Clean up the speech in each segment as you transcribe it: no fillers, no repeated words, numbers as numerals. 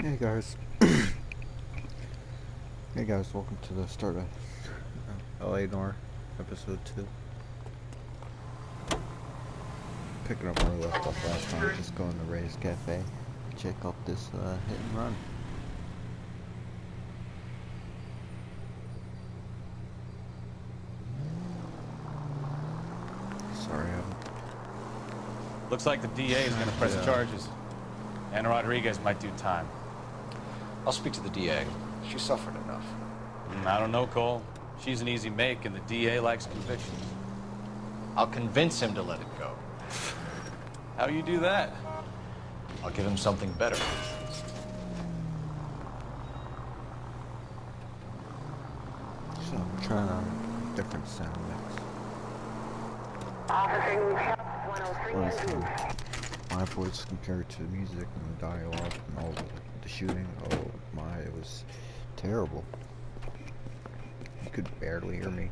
Hey guys. Hey guys, welcome to the start of L.A.Noire episode 2. Picking up where we left off last time, just going to Ray's Cafe, check out this hit and run. Sorry, Looks like the DA is going to press charges. Anna Rodriguez might do time. I'll speak to the DA. She suffered enough. I don't know, Cole. She's an easy make, and the DA likes convictions. I'll convince him to let it go. How you do that? I'll give him something better. so I'm trying out a different sound mix. Honestly, my voice compared to the music and the dialogue and all the shooting, oh my, it was terrible. You could barely hear me.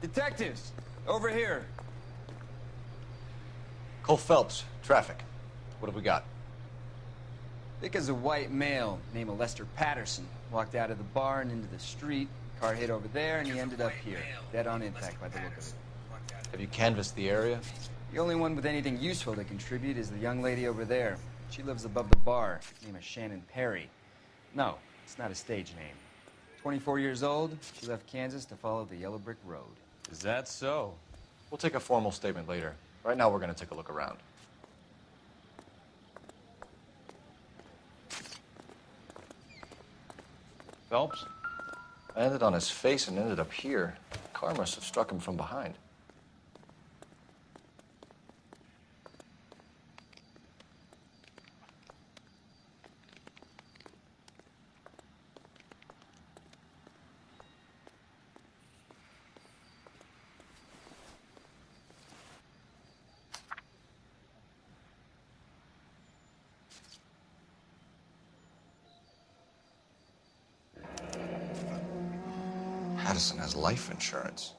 Detectives, over here. Cole Phelps, traffic. What have we got? Vic is a white male named Lester Patterson. Walked out of the bar and into the street. Car hit over there, and he ended up here. Dead on impact by the look of it. Have you canvassed the area? The only one with anything useful to contribute is the young lady over there. She lives above the bar. Name is Shannon Perry. No, it's not a stage name. 24 years old, she left Kansas to follow the yellow brick road. Is that so? We'll take a formal statement later. Right now, we're going to take a look around. Phelps? I landed on his face and ended up here. The car must have struck him from behind. Patterson has life insurance.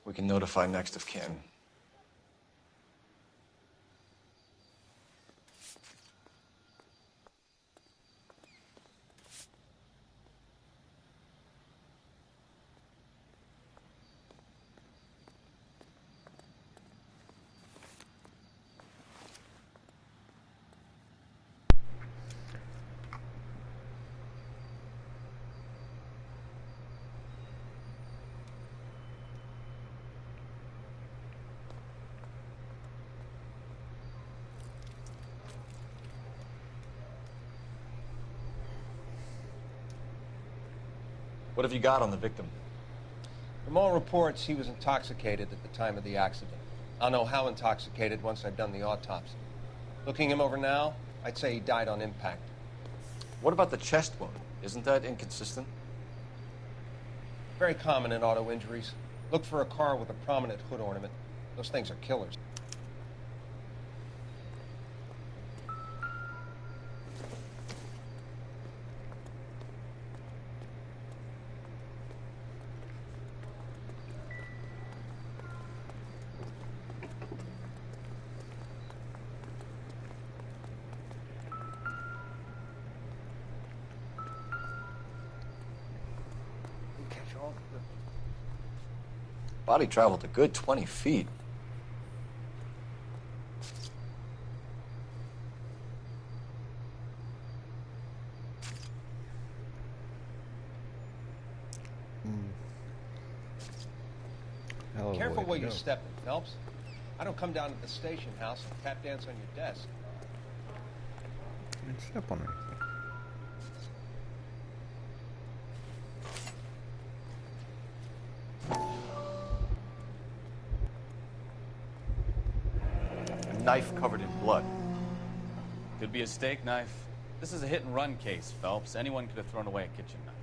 We can notify next of kin. What have you got on the victim? From all reports, he was intoxicated at the time of the accident. I'll know how intoxicated once I've done the autopsy. Looking him over now, I'd say he died on impact. What about the chest wound? Isn't that inconsistent? Very common in auto injuries. Look for a car with a prominent hood ornament. Those things are killers. Body traveled a good 20 feet. Hell of a Careful way to where you're go. stepping, Phelps. I don't come down to the station house and tap dance on your desk. I didn't step on anything. A knife covered in blood. Could be a steak knife. This is a hit-and-run case, Phelps. Anyone could have thrown away a kitchen knife.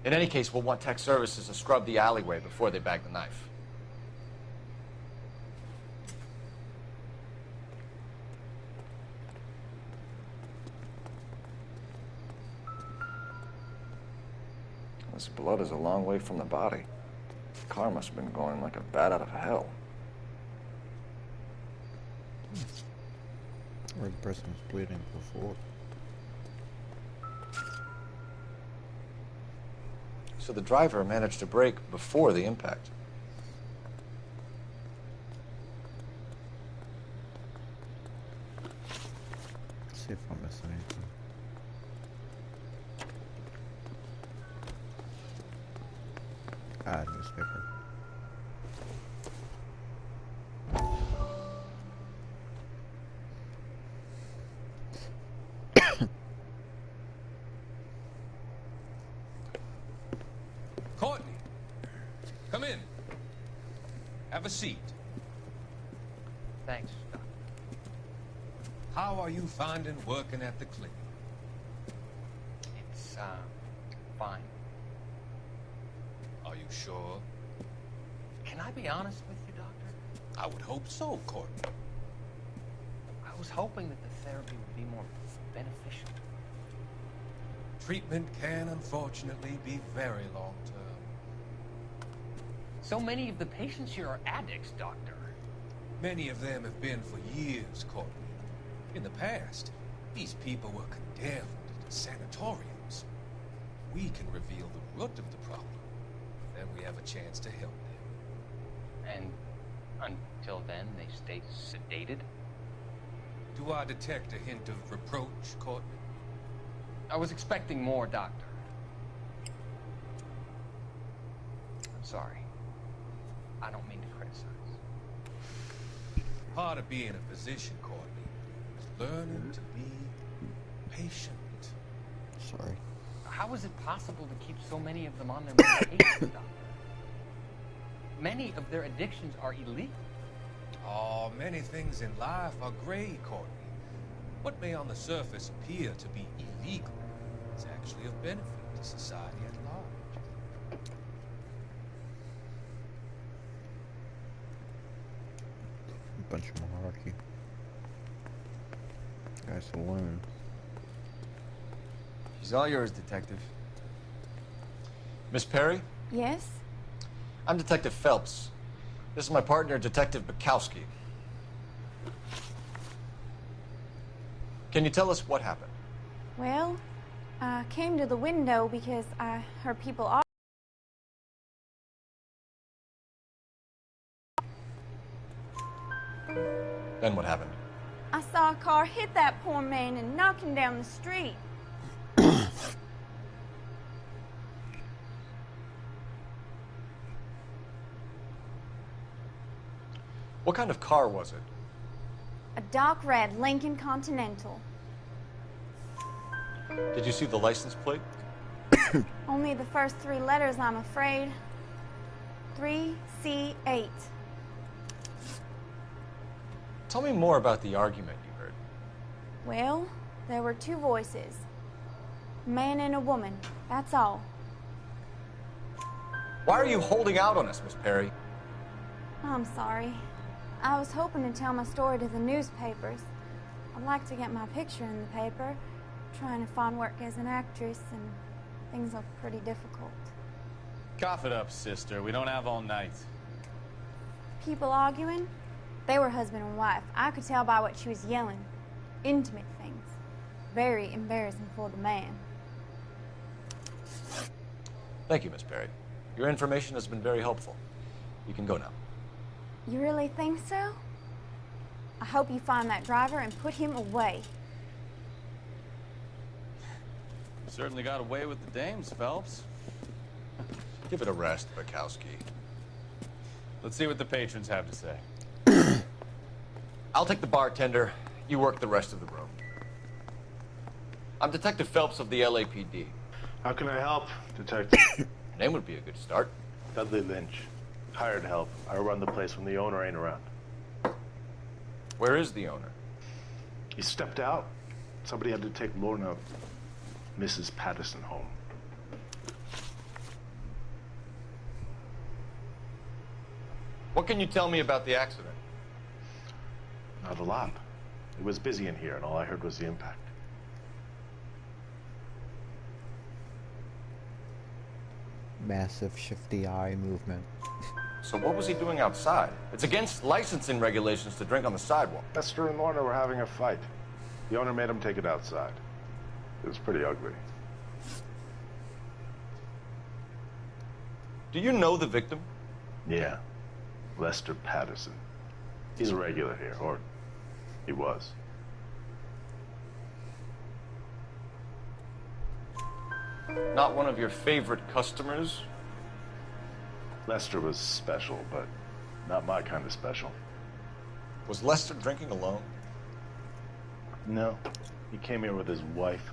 In any case, we'll want tech services to scrub the alleyway before they bag the knife. This blood is a long way from the body. The car must have been going like a bat out of hell. Or the person was bleeding before. So the driver managed to brake before the impact. Let's see if I miss anything. Newspaper. Courtney, come in. Have a seat. Thanks, Doctor. How are you finding working at the clinic? It's, fine. Are you sure? Can I be honest with you, Doctor? I would hope so, Courtney. I was hoping that the therapy would be more beneficial. Treatment can, unfortunately, be very long-term. So many of the patients here are addicts, Doctor. Many of them have been for years, Courtney. In the past, these people were condemned to sanatoriums. We can reveal the root of the problem. Then we have a chance to help them. And until then, they stay sedated? Do I detect a hint of reproach, Courtney? I was expecting more, Doctor. I'm sorry. I don't mean to criticize. Part of being a physician, Courtney, is learning to be patient. Sorry. How is it possible to keep so many of them on their medications, Doctor? Many of their addictions are illegal. Oh, many things in life are gray, Courtney. What may on the surface appear to be illegal is actually of benefit to society at large. Bunch of malarkey. Guy's alone. She's all yours, Detective. Miss Perry? Yes? I'm Detective Phelps. This is my partner, Detective Bukowski. Can you tell us what happened? Well, I came to the window because I heard people Then what happened? I saw a car hit that poor man and knock him down the street. What kind of car was it? A dark red Lincoln Continental. Did you see the license plate? Only the first three letters, I'm afraid. 3C8. Tell me more about the argument you heard. Well, there were two voices. A man and a woman, that's all. Why are you holding out on us, Miss Perry? I'm sorry. I was hoping to tell my story to the newspapers. I'd like to get my picture in the paper. Trying to find work as an actress, and things are pretty difficult. Cough it up, sister. We don't have all night. People arguing? They were husband and wife. I could tell by what she was yelling. Intimate things. Very embarrassing for the man. Thank you, Miss Perry. Your information has been very helpful. You can go now. You really think so? I hope you find that driver and put him away. Certainly got away with the dames, Phelps. Give it a rest, Bukowski. Let's see what the patrons have to say. I'll take the bartender. You work the rest of the room. I'm Detective Phelps of the LAPD. How can I help, Detective? Name would be a good start. Dudley Lynch. Hired help. I run the place when the owner ain't around. Where is the owner? He stepped out. Somebody had to take Lorna, Mrs. Patterson, home. What can you tell me about the accident? Not a lot. It was busy in here, and all I heard was the impact. Massive shifty eye movement. So what was he doing outside? It's against licensing regulations to drink on the sidewalk. Lester and Lorna were having a fight. The owner made him take it outside. It was pretty ugly. Do you know the victim? Yeah. Lester Patterson. He's a regular here, or he was. Not one of your favorite customers? Lester was special, but not my kind of special. Was Lester drinking alone? No. He came here with his wife.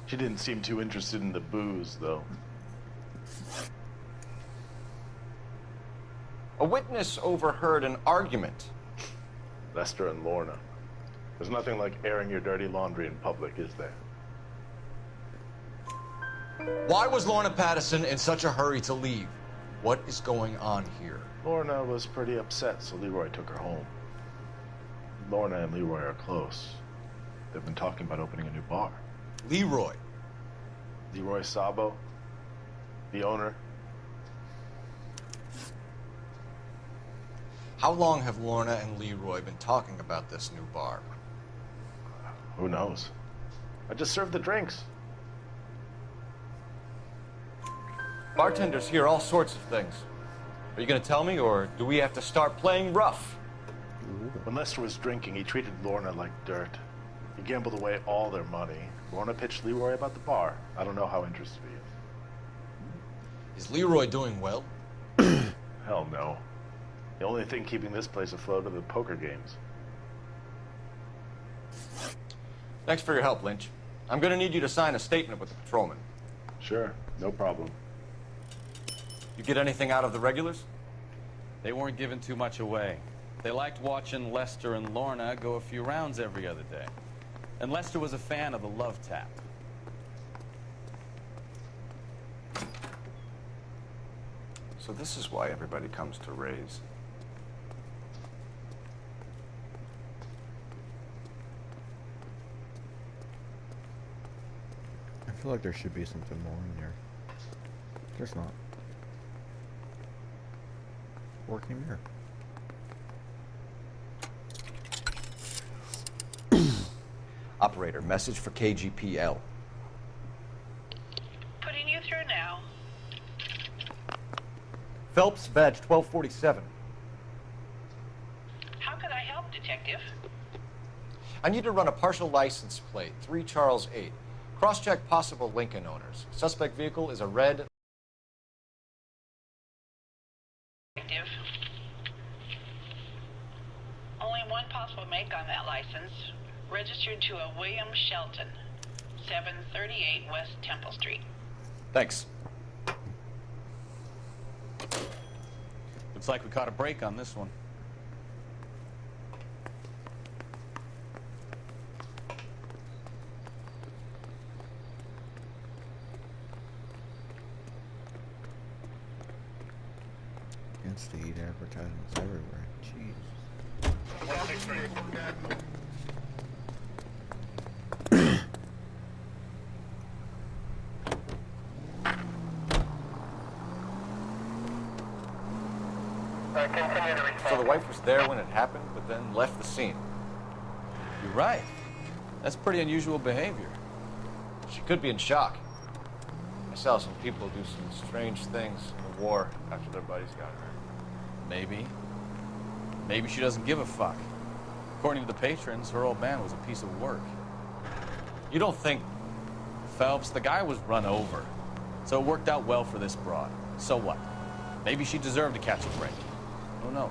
She didn't seem too interested in the booze, though. A witness overheard an argument. Lester and Lorna. There's nothing like airing your dirty laundry in public, is there? Why was Lorna Patterson in such a hurry to leave? What is going on here? Lorna was pretty upset, so Leroy took her home. Lorna and Leroy are close. They've been talking about opening a new bar. Leroy? Leroy Sabo, the owner. How long have Lorna and Leroy been talking about this new bar? Who knows? I just served the drinks. Bartenders hear all sorts of things. Are you going to tell me, or do we have to start playing rough? When Lester was drinking, he treated Lorna like dirt. He gambled away all their money. Lorna pitched Leroy about the bar. I don't know how interested he is. Is Leroy doing well? Hell no. The only thing keeping this place afloat are the poker games. Thanks for your help, Lynch. I'm going to need you to sign a statement with the patrolman. Sure, no problem. You get anything out of the regulars? They weren't giving too much away. They liked watching Lester and Lorna go a few rounds every other day. And Lester was a fan of the love tap. So this is why everybody comes to Ray's. I feel like there should be something more in here. There's not. Working mirror. Operator, message for KGPL. Putting you through now. Phelps, badge 1247. How can I help, Detective? I need to run a partial license plate, 3 Charles 8. Cross-check possible Lincoln owners. Suspect vehicle is a red... Detective. Only one possible make on that license. Registered to a William Shelton, 738 West Temple Street. Thanks. Looks like we caught a break on this one. In-state advertisements everywhere. Jeez. So the wife was there when it happened, but then left the scene. You're right. That's pretty unusual behavior. She could be in shock. I saw some people do some strange things in the war after their buddies got hurt. Maybe. Maybe she doesn't give a fuck. According to the patrons, her old man was a piece of work. You don't think... Phelps, the guy was run over. So it worked out well for this broad. So what? Maybe she deserved to catch a break. Who knows?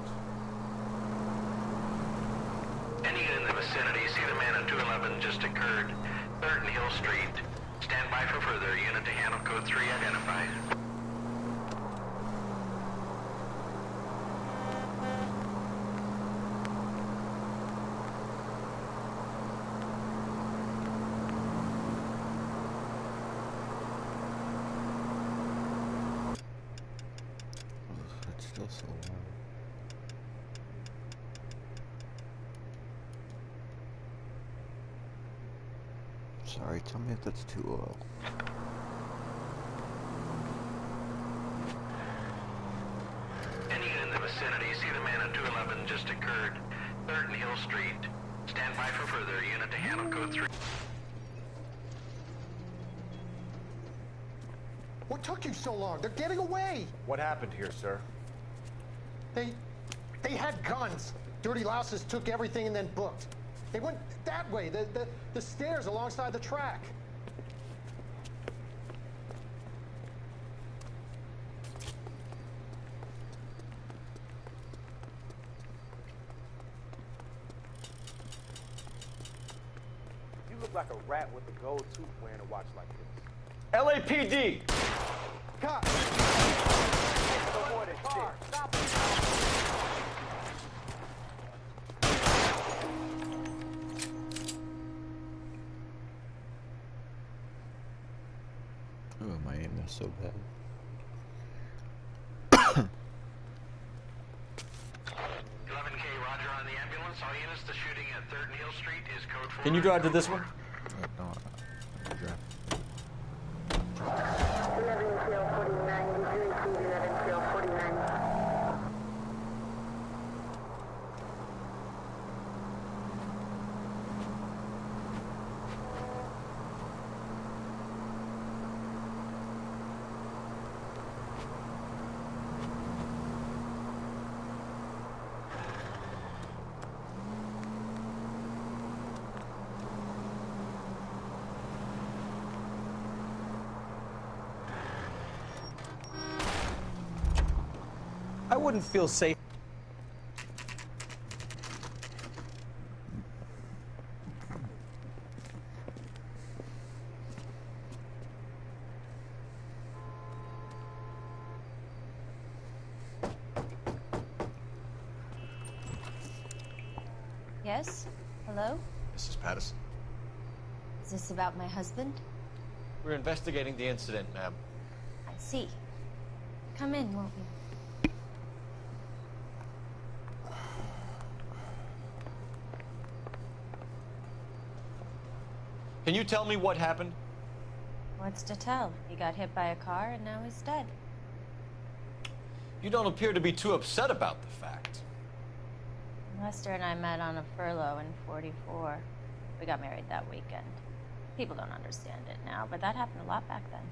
Any in the vicinity, see the man at 211 just occurred. 3rd and Hill Street. Stand by for further. Unit to handle code 3 identified. Still so loud. Sorry, tell me if that's too low. Any in the vicinity, see the man at 211 just occurred. 3rd and Hill Street. Stand by for further. Unit to handle code 3. What took you so long? They're getting away. What happened here, sir? They had guns. Dirty louses took everything and then booked. They went that way, the stairs alongside the track. You look like a rat with a gold tooth wearing a watch like this. LAPD! Cop! Oh, my aim is so bad. 11K, roger on the ambulance. All units, the shooting at 3rd and Hill Street is code 4. Can you drive to this one? No, I drive. 11 49, you receive 11 49. I wouldn't feel safe. Yes? Hello? Mrs. Patterson. Is this about my husband? We're investigating the incident, ma'am. I see. Come in, won't you? Can you tell me what happened? What's to tell? He got hit by a car and now he's dead. You don't appear to be too upset about the fact. Lester and I met on a furlough in '44. We got married that weekend. People don't understand it now, but that happened a lot back then.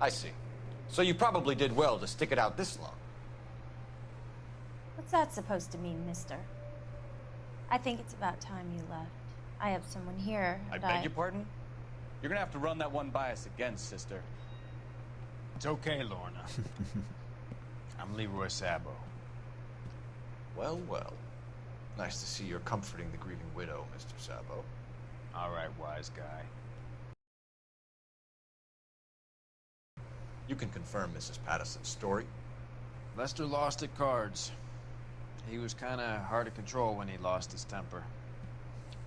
I see. So you probably did well to stick it out this long. What's that supposed to mean, mister? I think it's about time you left. I have someone here. I beg your pardon? You're gonna have to run that one by us again, sister. It's okay, Lorna. I'm Leroy Sabo. Well, well. Nice to see you're comforting the grieving widow, Mr. Sabo. All right, wise guy. You can confirm Mrs. Patterson's story. Lester lost at cards. He was kind of hard to control when he lost his temper.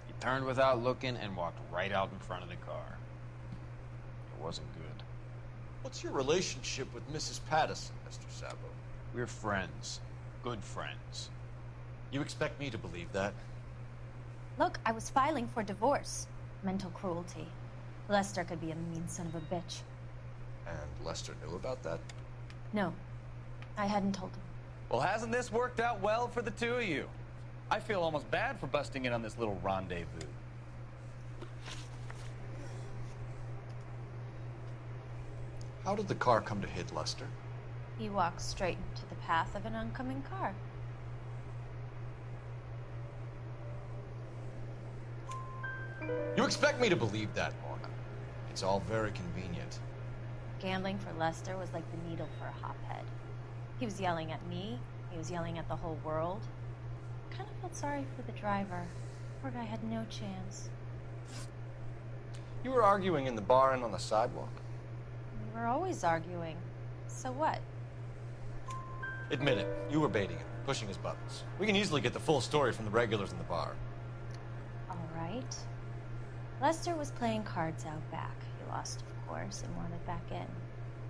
He turned without looking and walked right out in front of the car. It wasn't good. What's your relationship with Mrs. Patterson, Mr. Sabo? We're friends. Good friends. You expect me to believe that? Look, I was filing for divorce. Mental cruelty. Lester could be a mean son of a bitch. And Lester knew about that? No, I hadn't told him. Well, hasn't this worked out well for the two of you? I feel almost bad for busting in on this little rendezvous. How did the car come to hit Lester? He walked straight into the path of an oncoming car. You expect me to believe that, Lorna? It's all very convenient. Gambling for Lester was like the needle for a hophead. He was yelling at me. He was yelling at the whole world. I kind of felt sorry for the driver. Poor guy had no chance. You were arguing in the bar and on the sidewalk? We were always arguing. So what? Admit it. You were baiting him, pushing his buttons. We can easily get the full story from the regulars in the bar. All right. Lester was playing cards out back. He lost, of course, and wanted back in.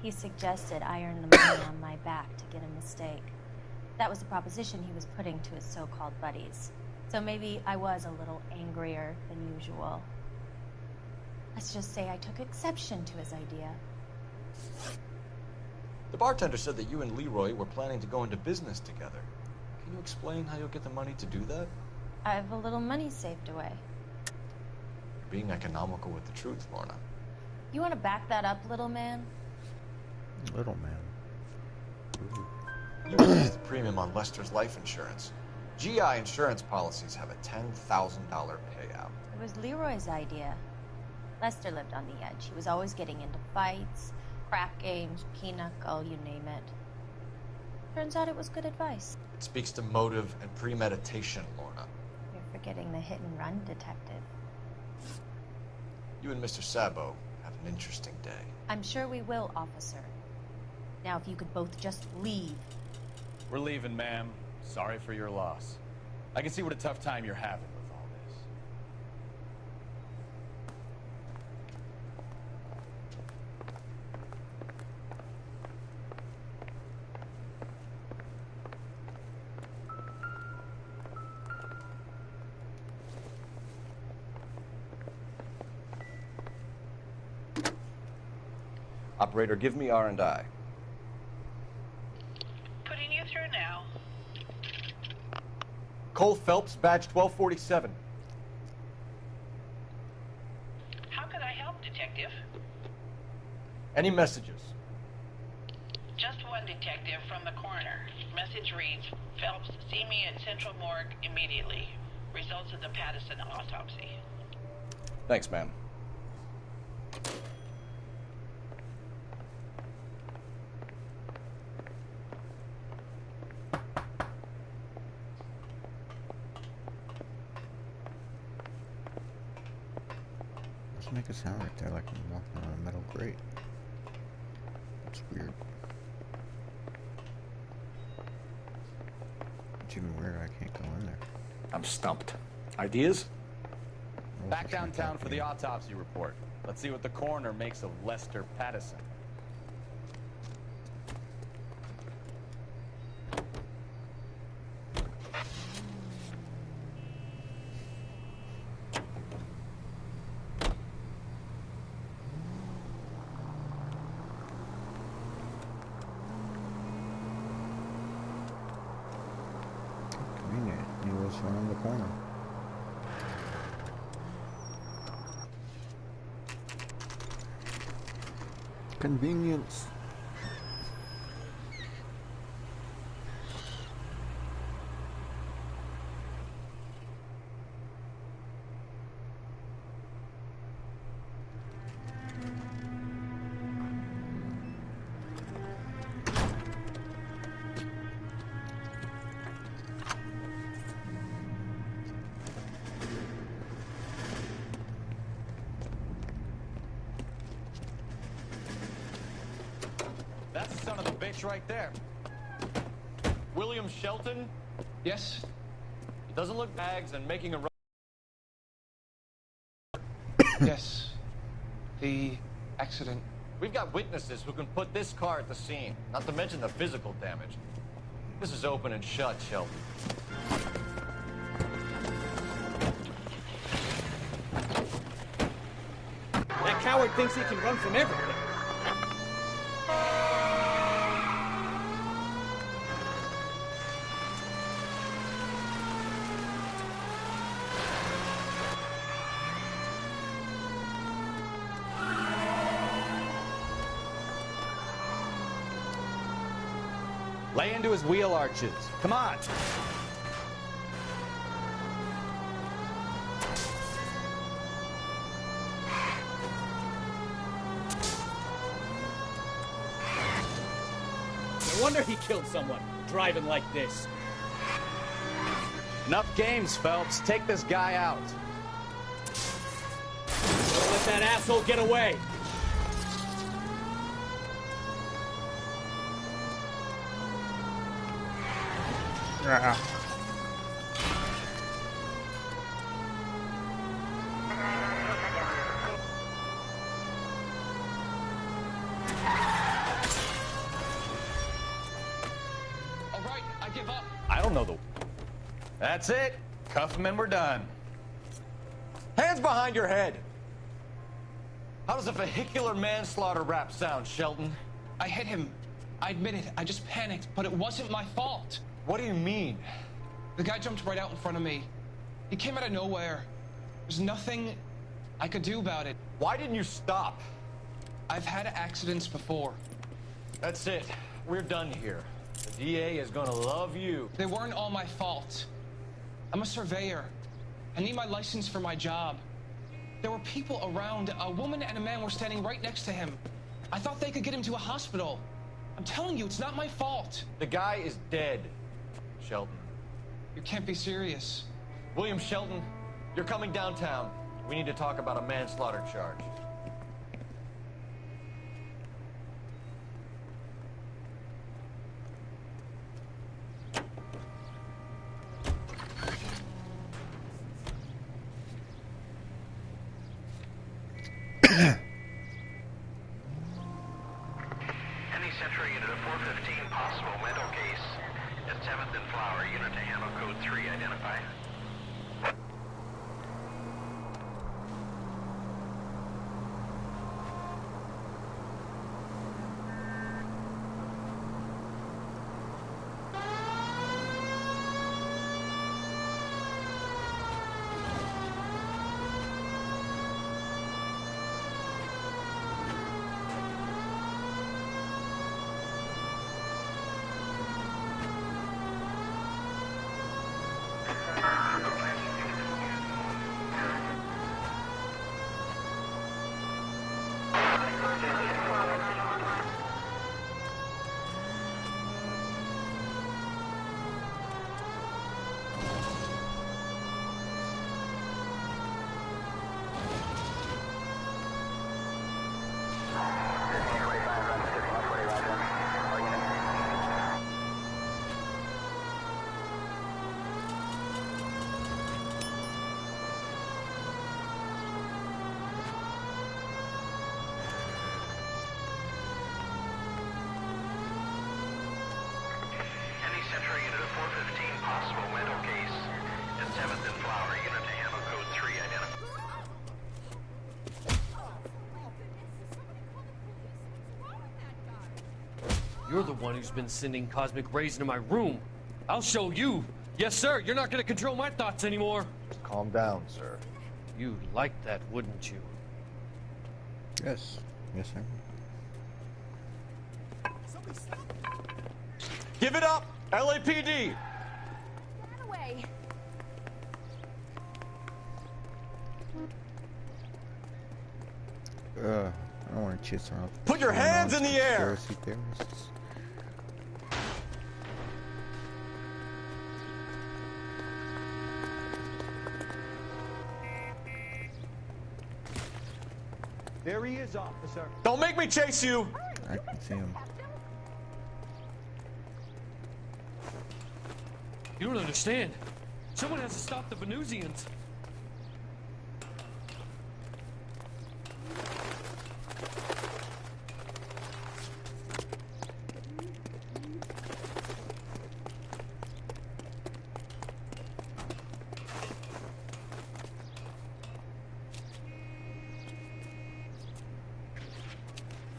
He suggested I earn the money on my back to get a mistake. That was the proposition he was putting to his so-called buddies. So maybe I was a little angrier than usual. Let's just say I took exception to his idea. The bartender said that you and Leroy were planning to go into business together. Can you explain how you'll get the money to do that? I have a little money saved away. You're being economical with the truth, Lorna. You want to back that up, little man? Little man. Ooh. You raised the premium on Lester's life insurance. GI insurance policies have a $10,000 payout. It was Leroy's idea. Lester lived on the edge. He was always getting into fights, crack games, pinochle, you name it. Turns out it was good advice. It speaks to motive and premeditation, Lorna. You're forgetting the hit-and-run detective. You and Mr. Sabo have an interesting day. I'm sure we will, officer. Now, if you could both just leave. We're leaving, ma'am. Sorry for your loss. I can see what a tough time you're having with all this. Operator, give me R&I. Putting you through now. Cole Phelps, badge 1247. How could I help, Detective? Any messages? Just one detective from the coroner. Message reads, Phelps, see me at Central Morgue immediately. Results of the Patterson autopsy. Thanks, ma'am. Doesn't make it sound like they're like walking on a metal grate. That's weird. It's even weirder I can't go in there. I'm stumped. Ideas? Back downtown for the autopsy report. Let's see what the coroner makes of Lester Patterson. Convenient. He was around the corner. Convenience. That's the son of a bitch right there. William Shelton? Yes? He doesn't look bags and making a run. Yes. The accident. We've got witnesses who can put this car at the scene, not to mention the physical damage. This is open and shut, Shelton. That coward thinks he can run from everything. Lay into his wheel arches. Come on. No wonder he killed someone, driving like this. Enough games, Phelps. Take this guy out. Don't let that asshole get away. All right, I give up. I don't know the... That's it. Cuff him and we're done. Hands behind your head! How does a vehicular manslaughter rap sound, Shelton? I hit him. I admit it. I just panicked, but it wasn't my fault. What do you mean? The guy jumped right out in front of me. He came out of nowhere. There's nothing I could do about it. Why didn't you stop? I've had accidents before. That's it. We're done here. The DA is gonna love you. They weren't all my fault. I'm a surveyor. I need my license for my job. There were people around. A woman and a man were standing right next to him. I thought they could get him to a hospital. I'm telling you, it's not my fault. The guy is dead, Shelton. You can't be serious. William Shelton, you're coming downtown. We need to talk about a manslaughter charge. Any Central unit of 415 possible mental case at 7th and Flower. Unit to handle code 3. Identify. Any Central unit of 415 possible mental case at 7th and Flower. Unit to handle code 3. Identify. You're the one who's been sending cosmic rays into my room. I'll show you. Yes, sir. You're not going to control my thoughts anymore. Calm down, sir. You'd like that, wouldn't you? Yes. Yes, sir. Give it up, LAPD! Get away. I don't want to chase around. Put your hands in the air! Conspiracy theorists. There he is, officer. Don't make me chase you! I can see him. You don't understand. Someone has to stop the Venusians.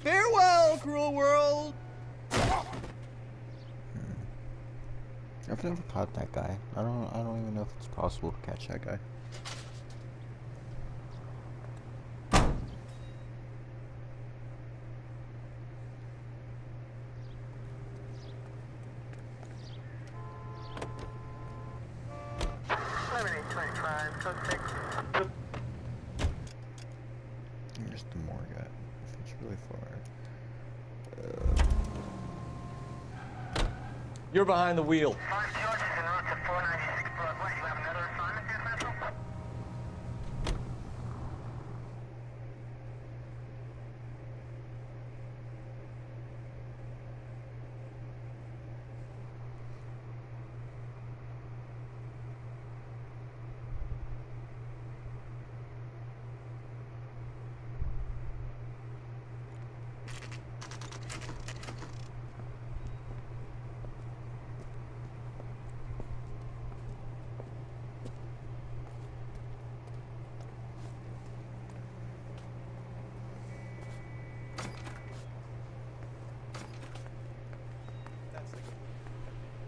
Farewell, cruel world! I've never caught that guy. I don't even know if it's possible to catch that guy. Here's the morgue at. It's really far. You're behind the wheel.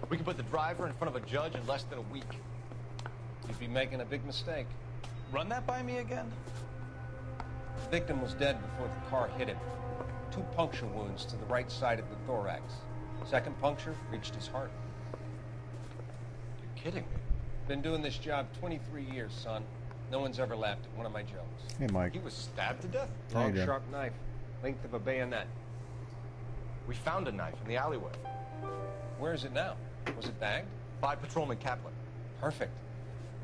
We can put the driver in front of a judge in less than a week. You'd be making a big mistake. Run that by me again? The victim was dead before the car hit him. 2 puncture wounds to the right side of the thorax. Second puncture reached his heart. You're kidding me. Been doing this job 23 years, son. No one's ever laughed at one of my jokes. Hey, Mike. He was stabbed to death? How you Long, doing? sharp knife. Length of a bayonet. We found a knife in the alleyway. Where is it now? Was it bagged? By Patrolman Kaplan. Perfect.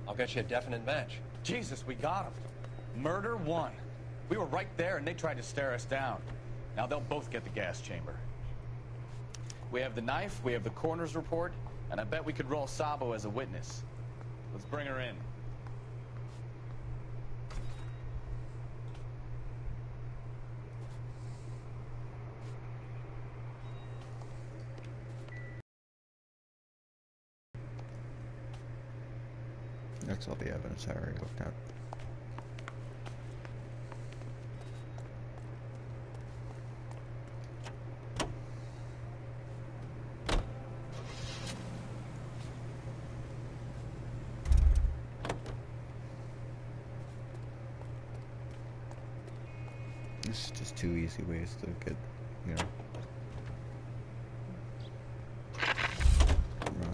I'll get you a definite match. Jesus, we got him. Murder 1. We were right there and they tried to stare us down. Now they'll both get the gas chamber. We have the knife, we have the coroner's report, and I bet we could roll Sabo as a witness. Let's bring her in. That's all the evidence I already looked at. This is just 2 easy ways to get, you know,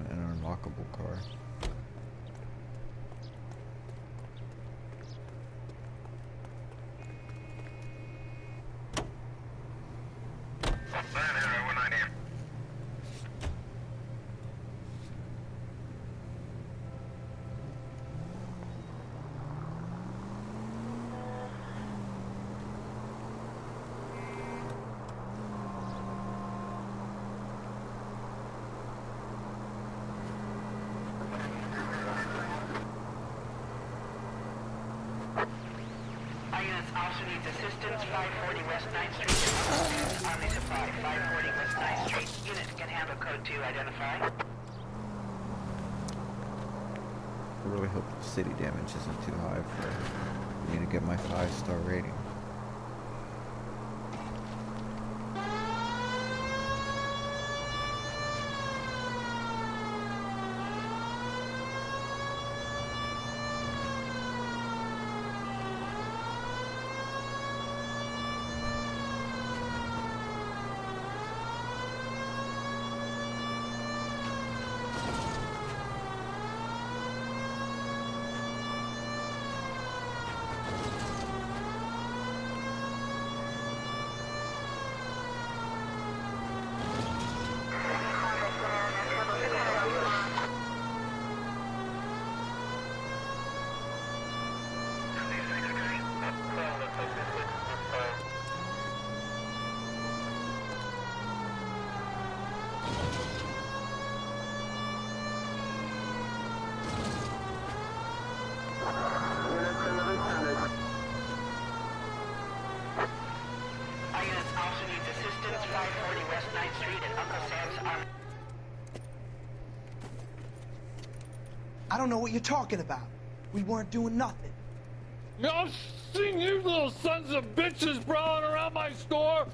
an unlockable car. Units also needs assistance, 540 West 9th Street. Army Supply, 540 West 9th Street. Unit can handle code 2, identify. I really hope the city damage isn't too high for me to get my 5-star rating. I don't know what you're talking about. We weren't doing nothing. I've seen you little sons of bitches prowling around my store.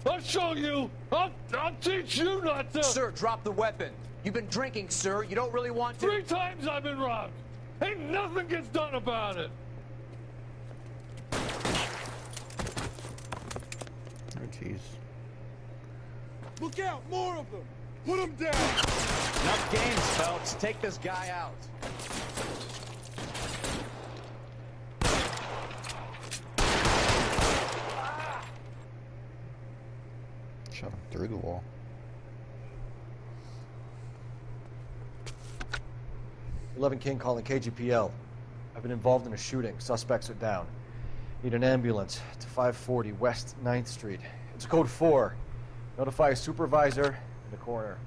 I'll show you. I'll teach you not to. Sir, drop the weapon. You've been drinking, sir. You don't really want to. 3 times I've been robbed. Ain't nothing gets done about it. Oh, jeez. Look out, more of them. Put them down. Enough games, Phelps. Take this guy out. Shot him through the wall. King calling KGPL. I've been involved in a shooting. Suspects are down. Need an ambulance to 540 West 9th Street. It's code 4. Notify a supervisor and the coroner.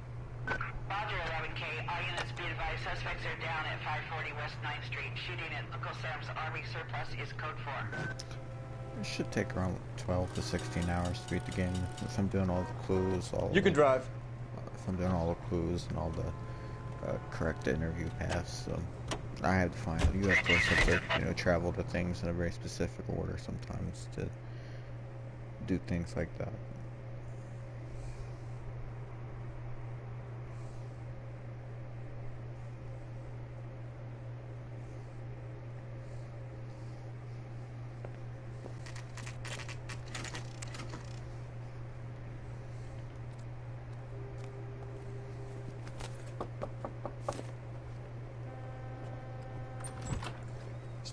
Roger, 11K. All units be advised. Suspects are down at 540 West 9th Street. Shooting at Uncle Sam's Army surplus is code 4. It should take around 12 to 16 hours to beat the game. If I'm doing all the clues, You can drive. If I'm doing all the clues and all the correct interview paths, so I have to find. You of course have to, travel to things in a very specific order sometimes to do things like that.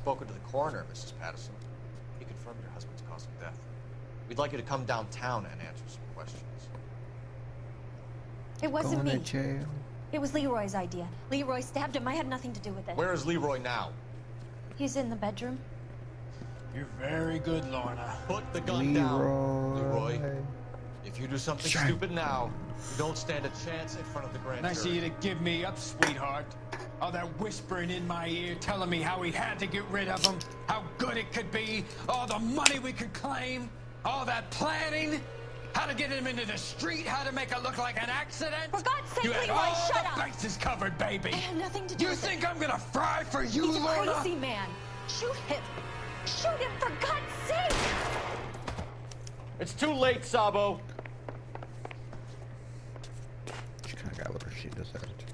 spoken to the coroner, Mrs. Patterson. He confirmed your husband's cause of death. We'd like you to come downtown and answer some questions. It wasn't Going me. to jail. It was Leroy's idea. Leroy stabbed him. I had nothing to do with it. Where is Leroy now? He's in the bedroom. You're very good, Lorna. Put the gun down, Leroy. If you do something stupid now, you don't stand a chance in front of the grand Nice of jury. you to give me up, sweetheart. All that whispering in my ear telling me how we had to get rid of him, how good it could be, all the money we could claim, all that planning, how to get him into the street, how to make it look like an accident. For God's sake, you had Leroy, all shut the up! bases covered, baby. I had nothing to do You with think it. I'm gonna fry for you, He's a Lorna? crazy man. Shoot him. Shoot him, for God's sake! It's too late, Sabo. She kind of got what she deserved.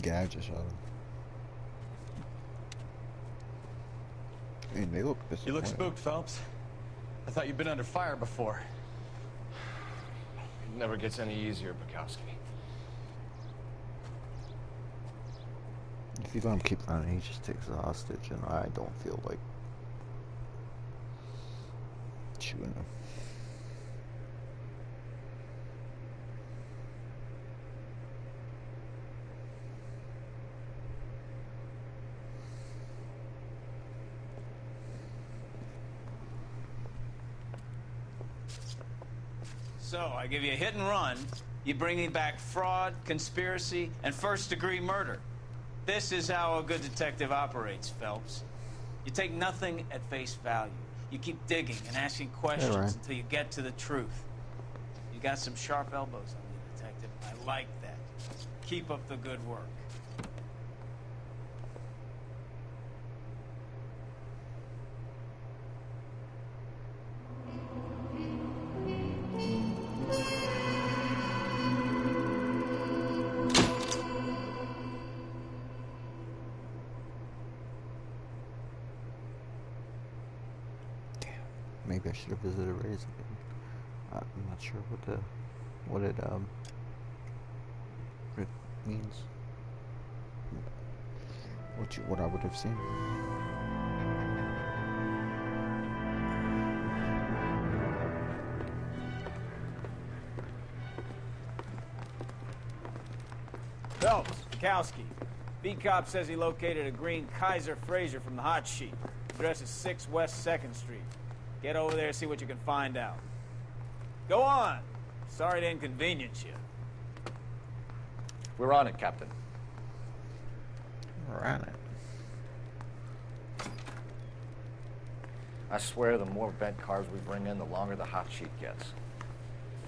Yeah, I just shot him. I mean, they look You disappointed. look spooked, Phelps. I thought you'd been under fire before. It never gets any easier, Bukowski. If you let him keep running, he just takes the hostage, and I don't feel like shooting him. So, I give you a hit and run. You bring me back fraud, conspiracy, and first-degree murder. This is how a good detective operates, Phelps. You take nothing at face value. You keep digging and asking questions Right. until you get to the truth. You got some sharp elbows on you, detective. I like that. Keep up the good work. Maybe I should have visited Ray's again. I'm not sure what it means. What I would have seen. Phelps, Bukowski. B-Cop says he located a green Kaiser Fraser from the hot sheet. Address is 6 West 2nd Street. Get over there and see what you can find out. Go on. Sorry to inconvenience you. We're on it, Captain. We're on it. I swear the more bent cars we bring in, the longer the hot sheet gets.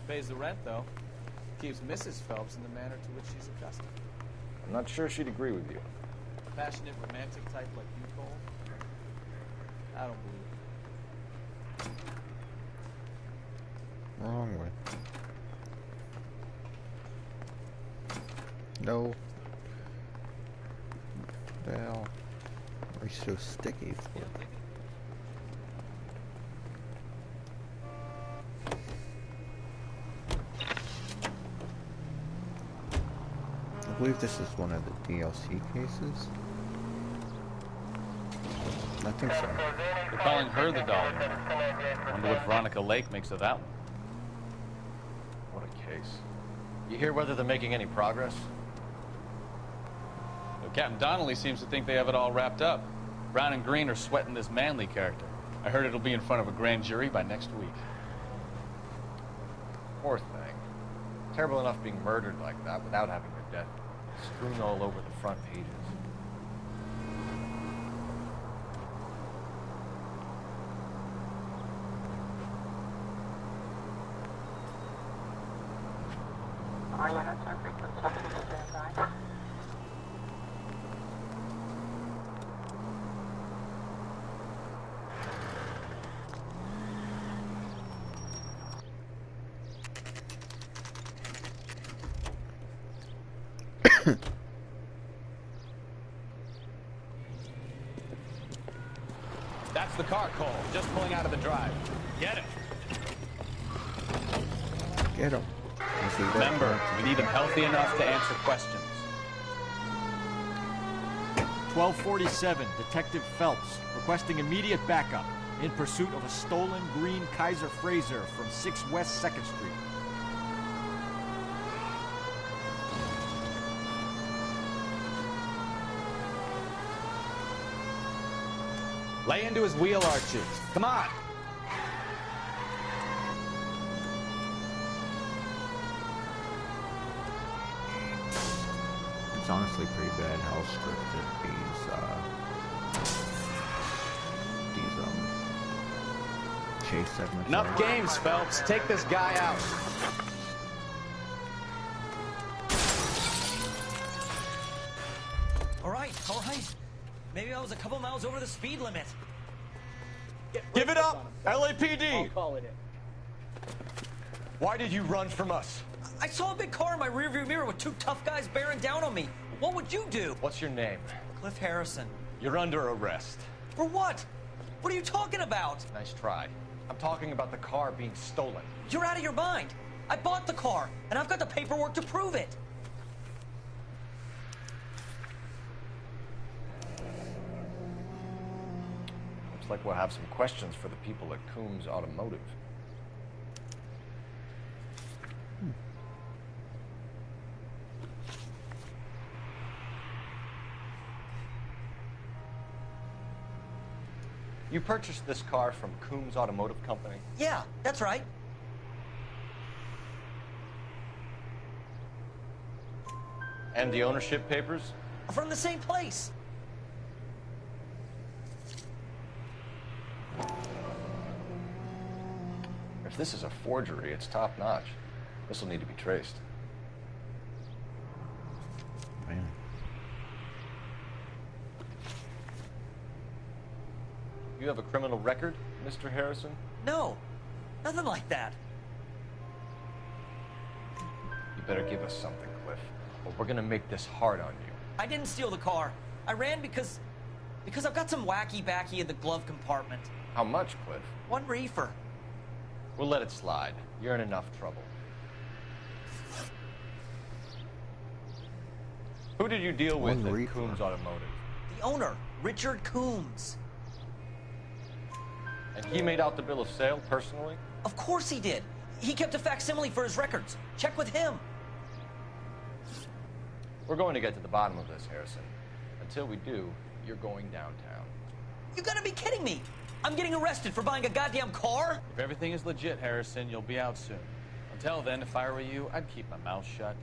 Pays the rent, though. Keeps Mrs. Phelps in the manner to which she's accustomed. I'm not sure she'd agree with you. A passionate, romantic type like you, Cole? I don't believe it. Wrong way. No. What the hell? Are you so sticky for? I believe this is one of the DLC cases. I think so. They're calling her the doll. Wonder what Veronica Lake makes of that one. What a case. You hear whether they're making any progress? Well, Captain Donnelly seems to think they have it all wrapped up. Brown and Green are sweating this Manley character. I heard it'll be in front of a grand jury by next week. Poor thing. Terrible enough being murdered like that without having her death strewn all over the front pages. That's the car, Cole. Just pulling out of the drive. Get it. Get him. Remember, we need him healthy enough to answer questions. 1247, Detective Phelps, requesting immediate backup in pursuit of a stolen green Kaiser Frazer from 6 West 2nd Street. Lay into his wheel arches. Come on. It's honestly pretty bad how scripted these chase segments Enough are. games, Phelps. Take this guy out. All right. Maybe I was a couple miles over the speed limit. Give it up, LAPD! I'll call it in. Why did you run from us? I saw a big car in my rearview mirror with 2 tough guys bearing down on me. What would you do? What's your name? Cliff Harrison. You're under arrest. For what? What are you talking about? Nice try. I'm talking about the car being stolen. You're out of your mind. I bought the car, and I've got the paperwork to prove it. Looks like we'll have some questions for the people at Coombs Automotive. You purchased this car from Coombs Automotive Company? Yeah, that's right. And the ownership papers? From the same place. If this is a forgery, it's top-notch. This will need to be traced. Man. You have a criminal record, Mr. Harrison? No, nothing like that. You better give us something, Cliff, or we're gonna make this hard on you. I didn't steal the car. I ran because I've got some wacky-backy in the glove compartment. How much, Cliff? 1 reefer. We'll let it slide. You're in enough trouble. Who did you deal with at Coombs Automotive? The owner, Richard Coombs. And he made out the bill of sale personally? Of course he did. He kept a facsimile for his records. Check with him. We're going to get to the bottom of this, Harrison. Until we do, you're going downtown. You gotta be kidding me. I'm getting arrested for buying a goddamn car? If everything is legit, Harrison, you'll be out soon. Until then, if I were you, I'd keep my mouth shut.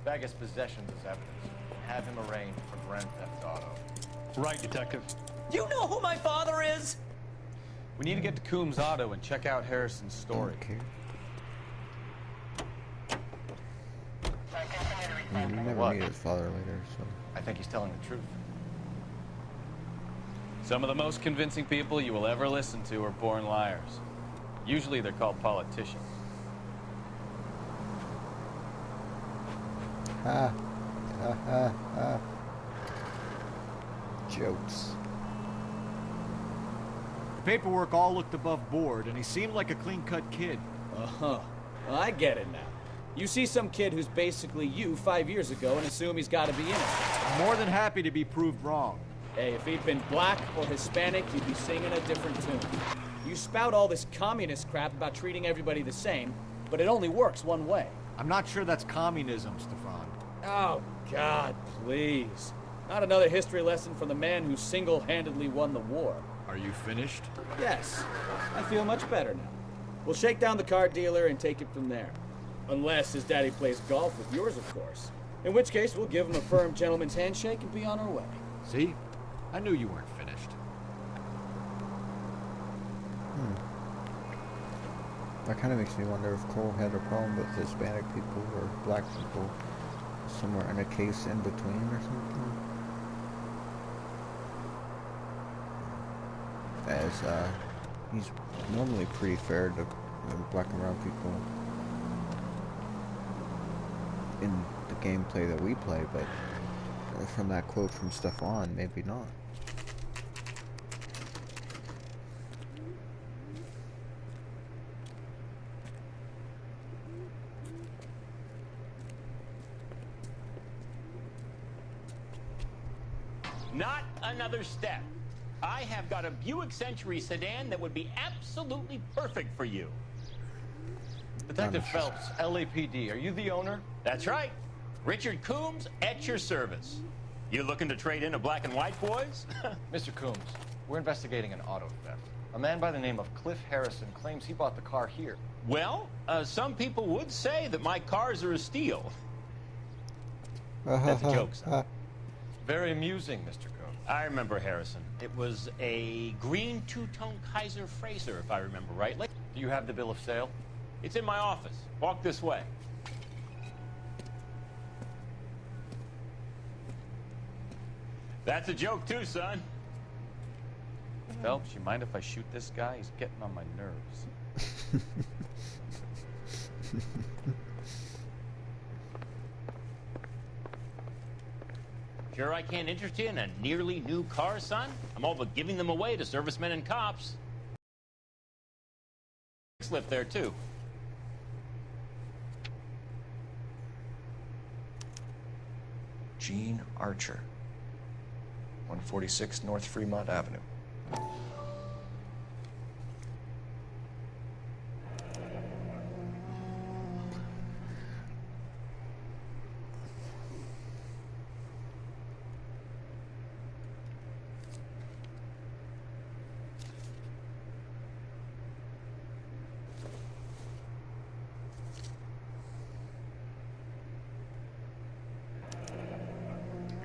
Bag his possessions as evidence. And have him arraigned for grand theft auto. Right, Detective. Do you know who my father is? We need to get to Coombs Auto and check out Harrison's story. Okay. You never What? meet his father later, so... I think he's telling the truth. Some of the most convincing people you will ever listen to are born liars. Usually they're called politicians. Ha. Ha ha ha. Jokes. The paperwork all looked above board, and he seemed like a clean-cut kid. Uh-huh. Well, I get it now. You see some kid who's basically you 5 years ago and assume he's got to be innocent. I'm more than happy to be proved wrong. Hey, if he'd been black or Hispanic, you'd be singing a different tune. You spout all this communist crap about treating everybody the same, but it only works one way. I'm not sure that's communism, Stefan. Oh, God, please. Not another history lesson from the man who single-handedly won the war. Are you finished? Yes. I feel much better now. We'll shake down the car dealer and take it from there. Unless his daddy plays golf with yours, of course. In which case, we'll give him a firm gentleman's handshake and be on our way. See? I knew you weren't finished. That kind of makes me wonder if Cole had a problem with Hispanic people or black people somewhere in a case in between or something. As he's normally pretty fair to black and brown people in the gameplay that we play, but from that quote from Stefan, maybe not. Not another step. I have got a Buick Century sedan that would be absolutely perfect for you. Detective Phelps, LAPD. Are you the owner? That's right. Richard Coombs at your service. You looking to trade in a black and white, boys? Mr. Coombs, we're investigating an auto theft. A man by the name of Cliff Harrison claims he bought the car here. Well, some people would say that my cars are a steal. That's a joke, son. Very amusing, Mr. Coombs. I remember Harrison. It was a green two-tone Kaiser Frazer, if I remember rightly. Do you have the bill of sale? It's in my office. Walk this way. That's a joke too, son. Phelps, you mind if I shoot this guy? He's getting on my nerves. Sure I can't interest you in a nearly new car, son? I'm all but giving them away to servicemen and cops. Lift there, too. Gene Archer, 146 North Fremont Avenue.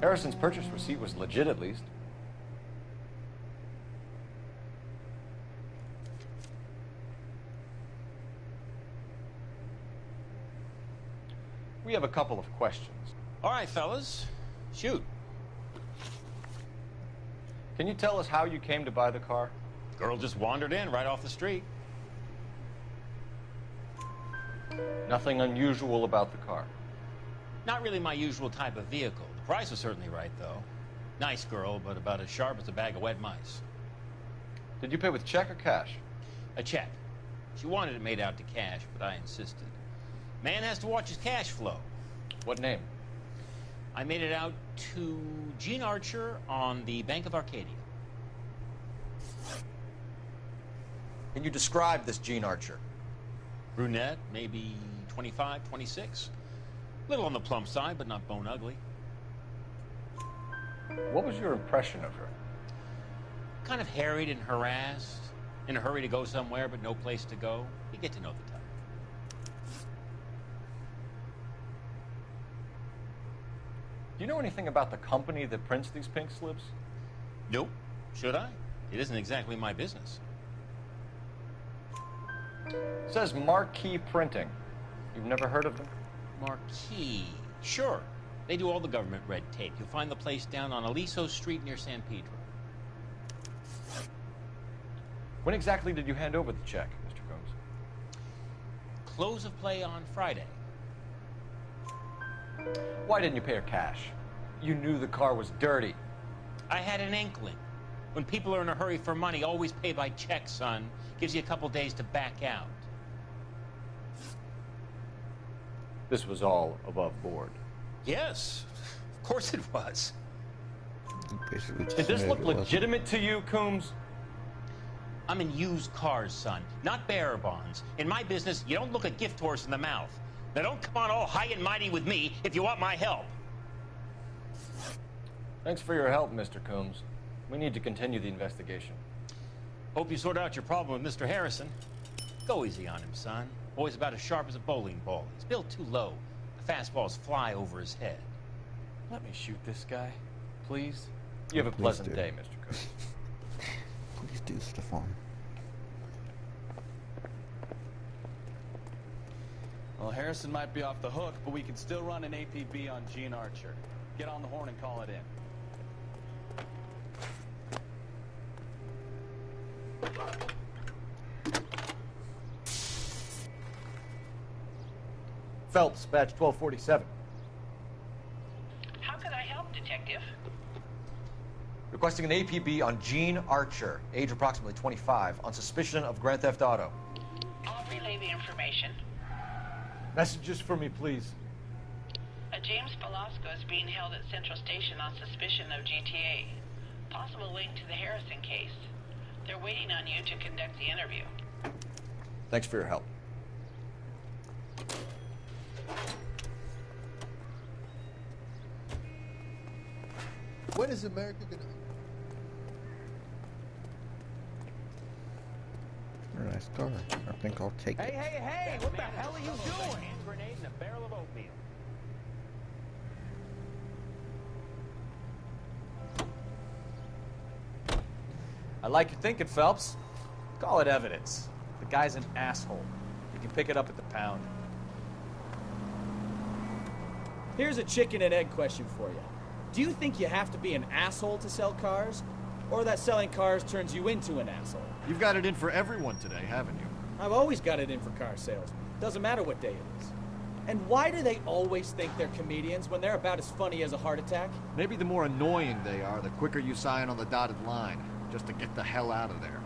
Harrison's purchase receipt was legit, at least. We have a couple of questions. All right, fellas. Shoot. Can you tell us how you came to buy the car? Girl just wandered in right off the street. Nothing unusual about the car? Not really my usual type of vehicle. The price was certainly right, though. Nice girl, but about as sharp as a bag of wet mice. Did you pay with check or cash? A check. She wanted it made out to cash, but I insisted. Man has to watch his cash flow. What name? I made it out to Gene Archer on the Bank of Arcadia. Can you describe this Gene Archer? Brunette, maybe 25, 26. Little on the plump side, but not bone ugly. What was your impression of her? Kind of harried and harassed. In a hurry to go somewhere, but no place to go. You get to know the type. Do you know anything about the company that prints these pink slips? Nope. Should I? It isn't exactly my business. It says Marquee Printing. You've never heard of them? Marquee. Sure. They do all the government red tape. You'll find the place down on Aliso Street near San Pedro. When exactly did you hand over the check, Mr. Combs? Close of play on Friday. Why didn't you pay her cash? You knew the car was dirty. I had an inkling. When people are in a hurry for money, always pay by check, son. Gives you a couple days to back out. This was all above board. Yes, of course it was. Did this look legitimate to you, Coombs? I'm in used cars, son, not bearer bonds. In my business, you don't look a gift horse in the mouth. Now don't come on all high and mighty with me if you want my help. Thanks for your help, Mr. Coombs. We need to continue the investigation. Hope you sort out your problem with Mr. Harrison. Go easy on him, son. Boy's about as sharp as a bowling ball. He's built too low. The fastballs fly over his head. Let me shoot this guy, please. You have a pleasant day, Mr. Coombs. Please do, Stefan. Well, Harrison might be off the hook, but we can still run an APB on Gene Archer. Get on the horn and call it in. Phelps, badge 1247. How can I help, Detective? Requesting an APB on Gene Archer, age approximately 25, on suspicion of grand theft auto. I'll relay the information. Messages for me, please. A James Velasco is being held at Central Station on suspicion of GTA. Possible link to the Harrison case. They're waiting on you to conduct the interview. Thanks for your help. When is America gonna... Very nice car. I think I'll take it. Hey, what the hell are you doing? A hand grenade and a barrel of oatmeal. I like your thinking, Phelps. Call it evidence. The guy's an asshole. You can pick it up at the pound. Here's a chicken and egg question for you. Do you think you have to be an asshole to sell cars? Or that selling cars turns you into an asshole? You've got it in for everyone today, haven't you? I've always got it in for car salesmen. Doesn't matter what day it is. And why do they always think they're comedians when they're about as funny as a heart attack? Maybe the more annoying they are, the quicker you sign on the dotted line, just to get the hell out of there.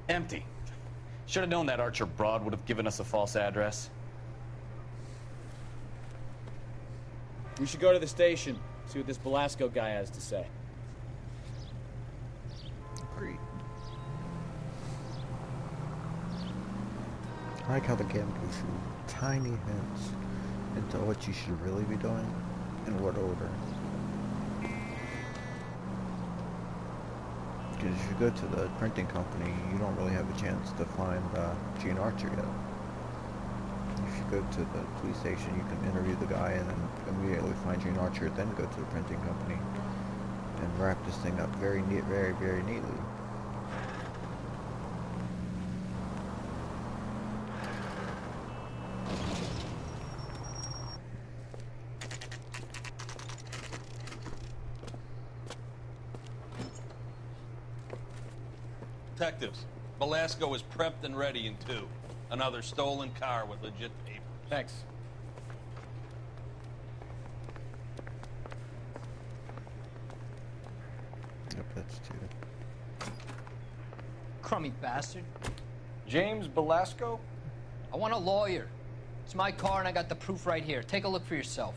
Empty. Should have known that Archer broad would have given us a false address. You should go to the station, see what this Velasco guy has to say. Agreed. I like how the game gives you tiny hints into what you should really be doing in what order. Because if you go to the printing company, you don't really have a chance to find Gene Archer yet. If you go to the police station, you can interview the guy and then immediately find Gene Archer, then go to the printing company and wrap this thing up very neatly. Detectives, Velasco is prepped and ready in 2. Another stolen car with legit papers. Thanks. Yep, that's 2. Crummy bastard. James Velasco? I want a lawyer. It's my car and I got the proof right here. Take a look for yourself.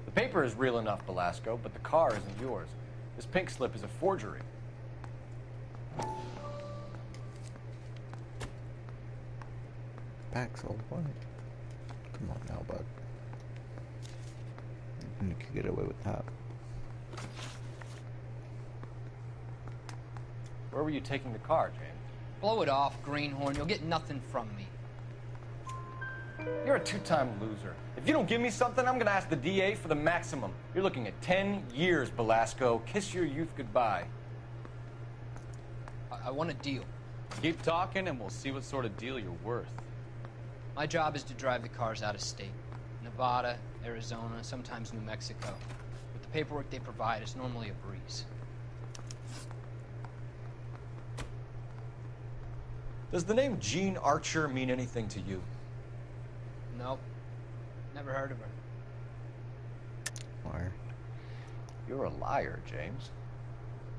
The paper is real enough, Velasco, but the car isn't yours. This pink slip is a forgery. Back's all white. Come on now, bud. You could get away with that. Where were you taking the car, James? Blow it off, greenhorn. You'll get nothing from me. You're a 2-time loser. If you don't give me something, I'm gonna ask the DA for the maximum. You're looking at 10 years, Velasco. Kiss your youth goodbye. I want a deal. Keep talking and we'll see what sort of deal you're worth. My job is to drive the cars out of state. Nevada, Arizona, sometimes New Mexico. With the paperwork they provide, it's normally a breeze. Does the name Gene Archer mean anything to you? Nope. Never heard of her. Liar. You're a liar, James.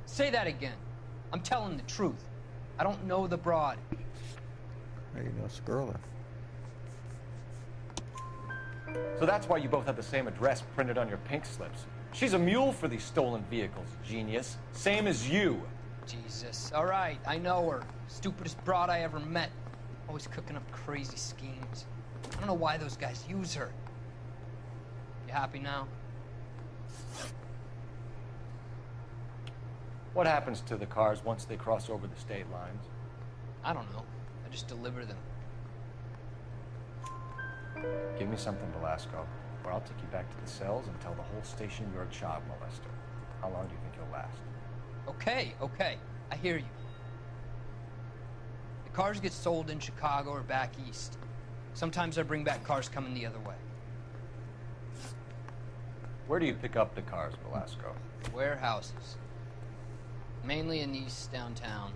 Say that again. I'm telling the truth. I don't know the broad. There you go, Skurla. So that's why you both have the same address printed on your pink slips. She's a mule for these stolen vehicles, genius. Same as you. Jesus. All right, I know her. Stupidest broad I ever met. Always cooking up crazy schemes. I don't know why those guys use her. You happy now? What happens to the cars once they cross over the state lines? I don't know. I just deliver them. Give me something, Velasco, or I'll take you back to the cells and tell the whole station you're a child molester. How long do you think you'll last? Okay. I hear you. The cars get sold in Chicago or back east. Sometimes I bring back cars coming the other way. Where do you pick up the cars, Velasco? Warehouses. Mainly in East downtown.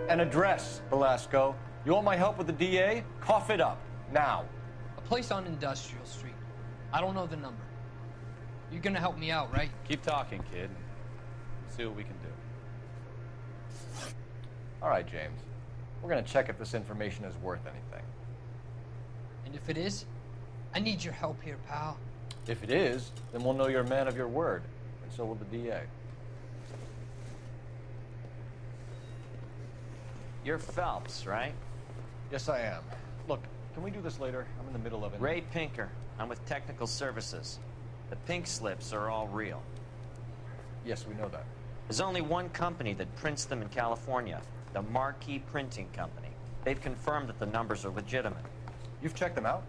An address, Velasco. You want my help with the DA? Cough it up. Now. A place on Industrial Street. I don't know the number. You're gonna help me out, right? Keep talking, kid. See what we can do. All right, James. We're gonna check if this information is worth anything. And if it is, I need your help here, pal. If it is, then we'll know you're a man of your word, and so will the DA. You're Phelps, right? Yes, I am. Look, can we do this later? I'm in the middle of it. Ray Pinker. I'm with Technical Services. The pink slips are all real. Yes, we know that. There's only one company that prints them in California, the Marquee Printing Company. They've confirmed that the numbers are legitimate. You've checked them out?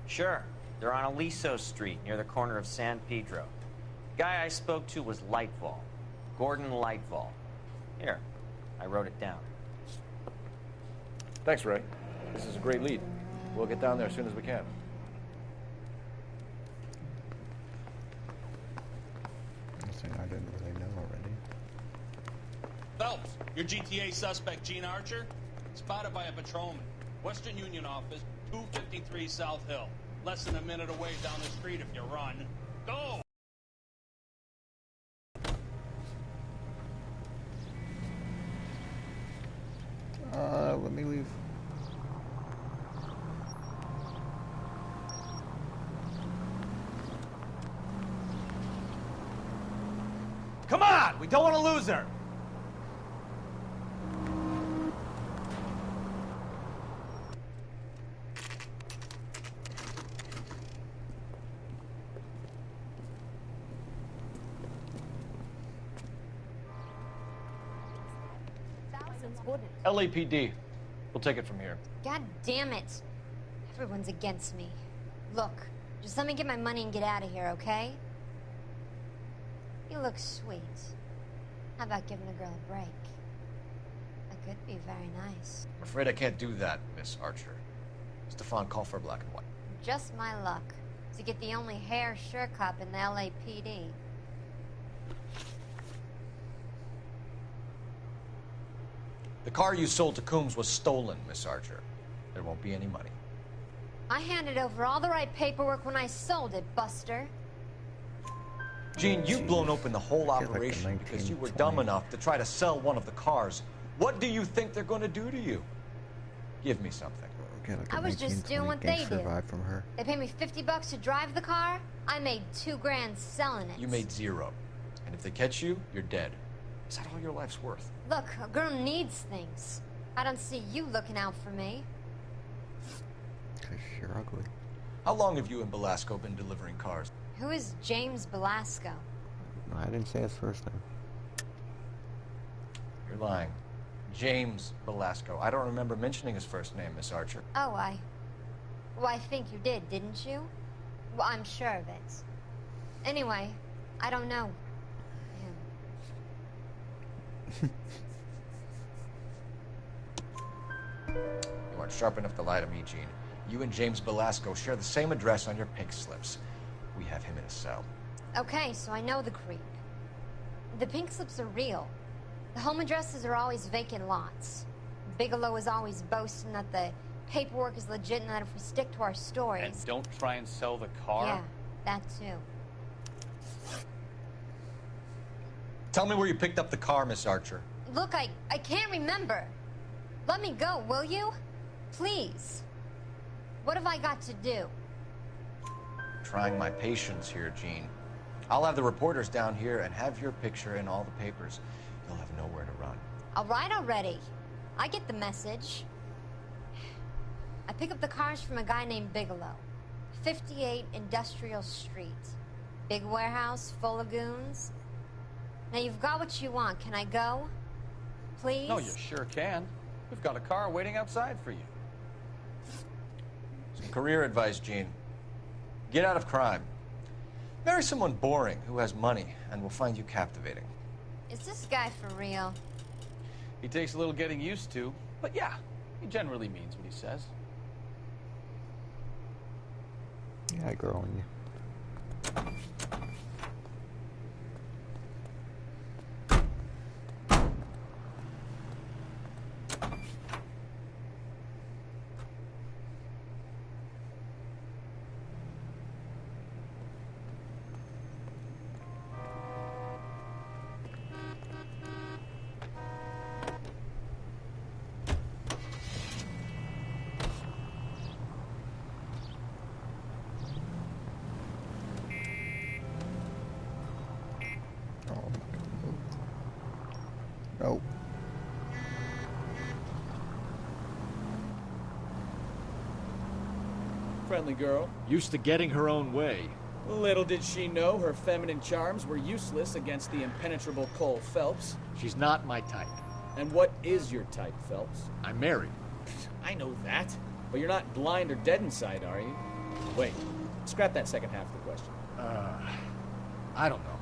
Sure. They're on Aliso Street, near the corner of San Pedro. The guy I spoke to was Lightfall. Gordon Lightfall. Here, I wrote it down. Thanks, Ray. This is a great lead. We'll get down there as soon as we can. Something I didn't really know already. Phelps, your GTA suspect, Gene Archer, spotted by a patrolman. Western Union office, 253 South Hill. Less than a minute away down the street if you run. Go! Let me leave. Come on! We don't want to lose her! LAPD. We'll take it from here. God damn it. Everyone's against me. Look, just let me get my money and get out of here, okay? You look sweet. How about giving a girl a break? That could be very nice. I'm afraid I can't do that, Miss Archer. Stefan, call for black and white. Just my luck to get the only hair sure cop in the LAPD. The car you sold to Coombs was stolen, Miss Archer. There won't be any money. I handed over all the right paperwork when I sold it, Buster. Gene, you've blown open the whole operation because you were dumb enough to try to sell one of the cars. What do you think they're going to do to you? Give me something. I was just doing what they did. From her. They paid me $50 to drive the car. I made $2 grand selling it. You made zero. And if they catch you, you're dead. Is that all your life's worth? Look, a girl needs things. I don't see you looking out for me. Because you're ugly. How long have you and Belasco been delivering cars? Who is James Belasco? No, I didn't say his first name. You're lying. James Belasco. I don't remember mentioning his first name, Miss Archer. Oh, well, I think you did, didn't you? Well, I'm sure of it. Anyway, I don't know him. You aren't sharp enough to lie to me, Gene. You and James Belasco share the same address on your pink slips. We have him in a cell. Okay, so I know the creep. The pink slips are real. The home addresses are always vacant lots. Bigelow is always boasting that the paperwork is legit and that if we stick to our stories... And don't try and sell the car? Yeah, that too. Tell me where you picked up the car, Miss Archer. Look, I can't remember. Let me go, will you? Please. What have I got to do? Trying my patience here, Gene. I'll have the reporters down here and have your picture in all the papers. You'll have nowhere to run. All right already. I get the message. I pick up the cars from a guy named Bigelow. 58 Industrial Street. Big warehouse full of goons. Now you've got what you want. Can I go? Please? No, you sure can. We've got a car waiting outside for you. Some career advice, Gene. Get out of crime. Marry someone boring who has money and will find you captivating. Is this guy for real? He takes a little getting used to, but yeah, he generally means what he says. Yeah, girl, No. Friendly girl. Used to getting her own way. Little did she know her feminine charms were useless against the impenetrable Cole Phelps. She's not my type. And what is your type, Phelps? I'm married. I know that. But you're not blind or dead inside, are you? Wait. Scrap that second half of the question. I don't know.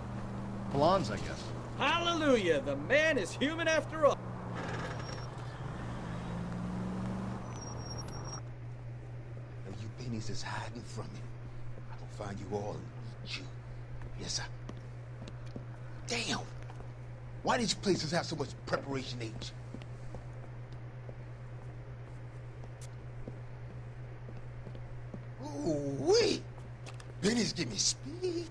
Blondes, I guess. Hallelujah! The man is human after all. Now you pennies is hiding from me. I will find you all and eat you. Yes, sir. Damn! Why these places have so much preparation H? Ooh-wee! Benny's give me speed.